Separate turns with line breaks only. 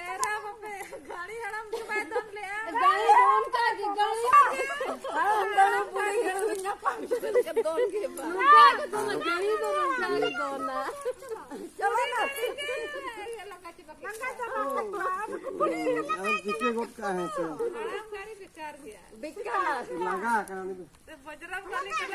गाड़ी हड़म के बाद दम ले आ
गाड़ी कौन का की गाड़ी
हम दोनों पूरी गड़ुइया पांच के दोन के बाद
का तुम गाड़ी दो गाड़ी दो ना
चलो ना ये लगा के
अब कितने गोट का है तो
हड़म गाड़ी बेचार गया
विकास
लगा कर
बजरंग वाले के